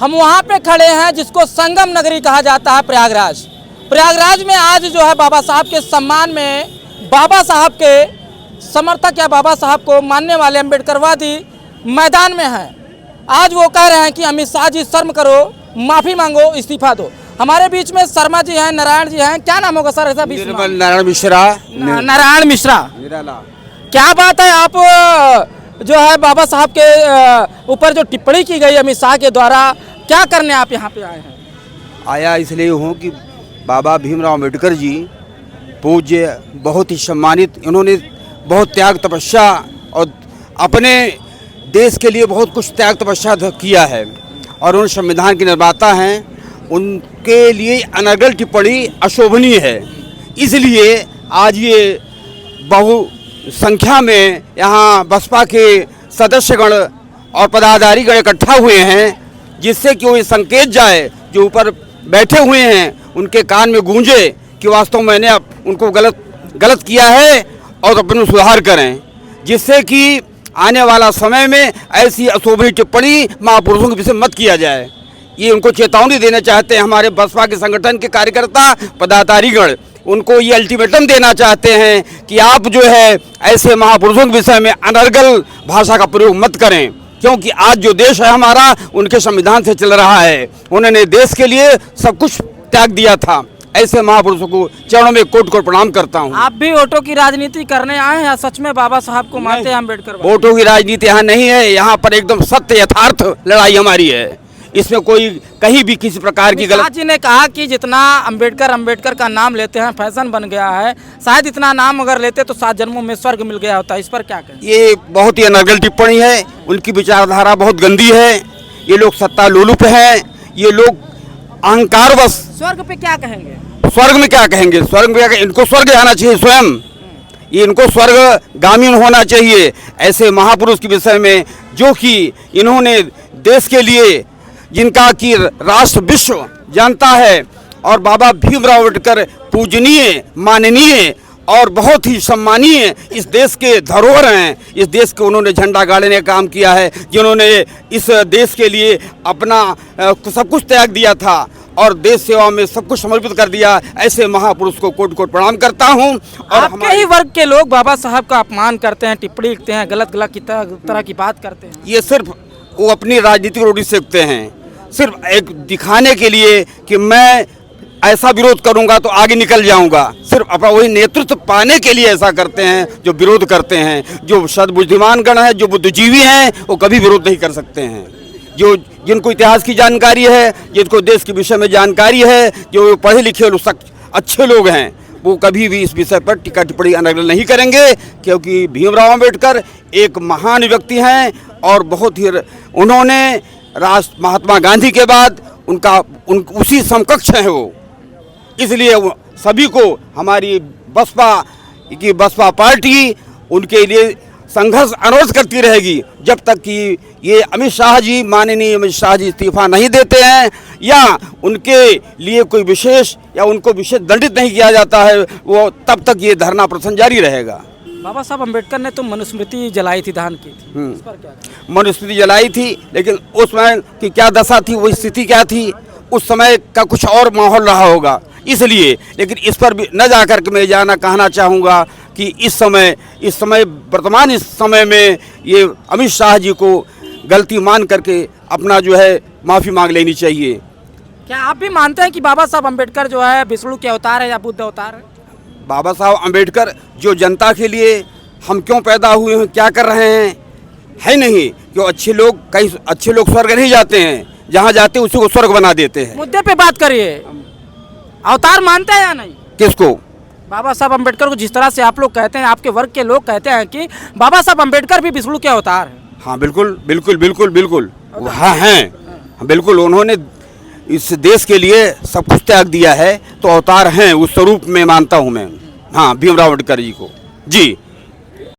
हम वहाँ पे खड़े हैं जिसको संगम नगरी कहा जाता है, प्रयागराज। प्रयागराज में आज जो है बाबा साहब के सम्मान में, बाबा साहब के समर्थक या बाबा साहब को मानने वाले अम्बेडकरवादी मैदान में हैं। आज वो कह रहे हैं कि अमित शाह जी शर्म करो, माफ़ी मांगो, इस्तीफा दो। हमारे बीच में शर्मा जी हैं, नारायण जी हैं। क्या नाम होगा सर ऐसा? नारायण मिश्रा। नारायण मिश्रा, क्या बात है, आप जो है बाबा साहब के ऊपर जो टिप्पणी की गई अमित शाह के द्वारा, क्या करने आप यहाँ पे आए हैं? आया इसलिए हूँ कि बाबा भीमराव अम्बेडकर जी पूज्य, बहुत ही सम्मानित, इन्होंने बहुत त्याग तपस्या और अपने देश के लिए बहुत कुछ त्याग तपस्या किया है और उन संविधान के निर्माता हैं। उनके लिए अनर्गल टिप्पणी अशोभनीय है। इसलिए आज ये बहु संख्या में यहाँ बसपा के सदस्यगण और पदाधिकारीगण इकट्ठा हुए हैं, जिससे कि वो ये संकेत जाए जो ऊपर बैठे हुए हैं उनके कान में गूंजे कि वास्तव में मैंने उनको गलत किया है और अपने सुधार करें, जिससे कि आने वाला समय में ऐसी अशोभनीय टिप्पणी महापुरुषों के विषय मत किया जाए। ये उनको चेतावनी देना चाहते हैं हमारे बसपा के संगठन के कार्यकर्ता पदाधिकारीगण। उनको ये अल्टीमेटम देना चाहते हैं कि आप जो है ऐसे महापुरुषों के विषय में अनर्गल भाषा का प्रयोग मत करें, क्योंकि आज जो देश है हमारा उनके संविधान से चल रहा है। उन्होंने देश के लिए सब कुछ त्याग दिया था। ऐसे महापुरुषों को चरणों में कोट कोट प्रणाम करता हूँ। आप भी वोटों की राजनीति करने आए हैं या सच में बाबा साहब को मानते हैं अम्बेडकर? वोटों की राजनीति यहाँ नहीं है, यहाँ पर एकदम सत्य यथार्थ लड़ाई हमारी है। इसमें कोई कहीं भी किसी प्रकार की गलत। जी ने कहा कि जितना अम्बेडकर का नाम लेते हैं फैशन बन गया है, शायद इतना नाम अगर लेते तो 7 जन्मों में स्वर्ग मिल गया होता। इस पर क्या कहें? ये बहुत ही अनर्गल टिप्पणी है। उनकी विचारधारा बहुत गंदी है। ये लोग सत्ता लोलुप हैं। ये लोग अहंकार बस। स्वर्ग पे क्या कहेंगे? स्वर्ग में क्या कहेंगे? स्वर्ग में क्या? इनको स्वर्ग जाना चाहिए स्वयं। ये इनको स्वर्गगामी होना चाहिए। ऐसे महापुरुष के विषय में जो कि इन्होंने देश के लिए, जिनका कि राष्ट्र विश्व जानता है, और बाबा भीमराव अम्बेडकर पूजनीय, माननीय और बहुत ही सम्मानीय इस देश के धरोहर हैं। इस देश को उन्होंने झंडा गाड़ने का काम किया है, जिन्होंने इस देश के लिए अपना सब कुछ त्याग दिया था और देश सेवा में सब कुछ समर्पित कर दिया। ऐसे महापुरुष को कोट कोट प्रणाम करता हूं। और आपके ही वर्ग के लोग बाबा साहब का अपमान करते हैं, टिप्पणी लिखते हैं, गलत की तरह की बात करते हैं। ये सिर्फ वो अपनी राजनीतिक रोटी सेकते हैं, सिर्फ एक दिखाने के लिए कि मैं ऐसा विरोध करूंगा तो आगे निकल जाऊंगा। सिर्फ अपना वही नेतृत्व पाने के लिए ऐसा करते हैं जो विरोध करते हैं। जो सद्बुद्धिमान गण है, जो बुद्धिजीवी हैं, वो कभी विरोध नहीं कर सकते हैं। जो जिनको इतिहास की जानकारी है, जिनको देश के विषय में जानकारी है, जो पढ़े लिखे अच्छे लोग हैं, वो कभी भी इस विषय पर टीका टिप्पणी अनर्गल नहीं करेंगे, क्योंकि भीमराव अम्बेडकर एक महान व्यक्ति हैं और बहुत ही उन्होंने राष्ट्र महात्मा गांधी के बाद उसी समकक्ष हैं वो। इसलिए सभी को हमारी बसपा पार्टी उनके लिए संघर्ष अनवरत करती रहेगी जब तक कि ये अमित शाह जी, माननीय अमित शाह जी इस्तीफा नहीं देते हैं या उनके लिए कोई विशेष या उनको विशेष दंडित नहीं किया जाता है, वो तब तक ये धरना प्रदर्शन जारी रहेगा। बाबा साहब अम्बेडकर ने तो मनुस्मृति जलाई थी, दान की थी। इस पर क्या? मनुस्मृति जलाई थी, लेकिन उस समय की क्या दशा थी, वो स्थिति क्या थी, उस समय का कुछ और माहौल रहा होगा, इसलिए। लेकिन इस पर भी न जाकर के मैं कहना चाहूँगा कि इस समय वर्तमान इस समय में ये अमित शाह जी को गलती मान करके अपना जो है माफ़ी मांग लेनी चाहिए। क्या आप भी मानते हैं कि बाबा साहब अम्बेडकर जो है विष्णु के अवतार है या बुद्ध अवतार है? बाबा साहब अम्बेडकर जो जनता के लिए हम क्यों पैदा हुए हैं, क्या कर रहे हैं, है नहीं कि कई अच्छे लोग स्वर्ग नहीं जाते हैं, जहाँ जाते हैं उसी को स्वर्ग बना देते हैं। मुद्दे पे बात करिए। अवतार मानते हैं या नहीं? किसको? बाबा साहब अम्बेडकर को। जिस तरह से आप लोग कहते हैं, आपके वर्ग के लोग कहते हैं कि बाबा साहब अम्बेडकर भी विष्णु के अवतार हैं। हाँ बिल्कुल बिल्कुल बिल्कुल बिल्कुल, हाँ हैं बिल्कुल। उन्होंने इस देश के लिए सब कुछ त्याग दिया है, तो अवतार हैं, उस स्वरूप में मानता हूँ मैं। हाँ, भीमराव अम्बेडकर जी को। जी।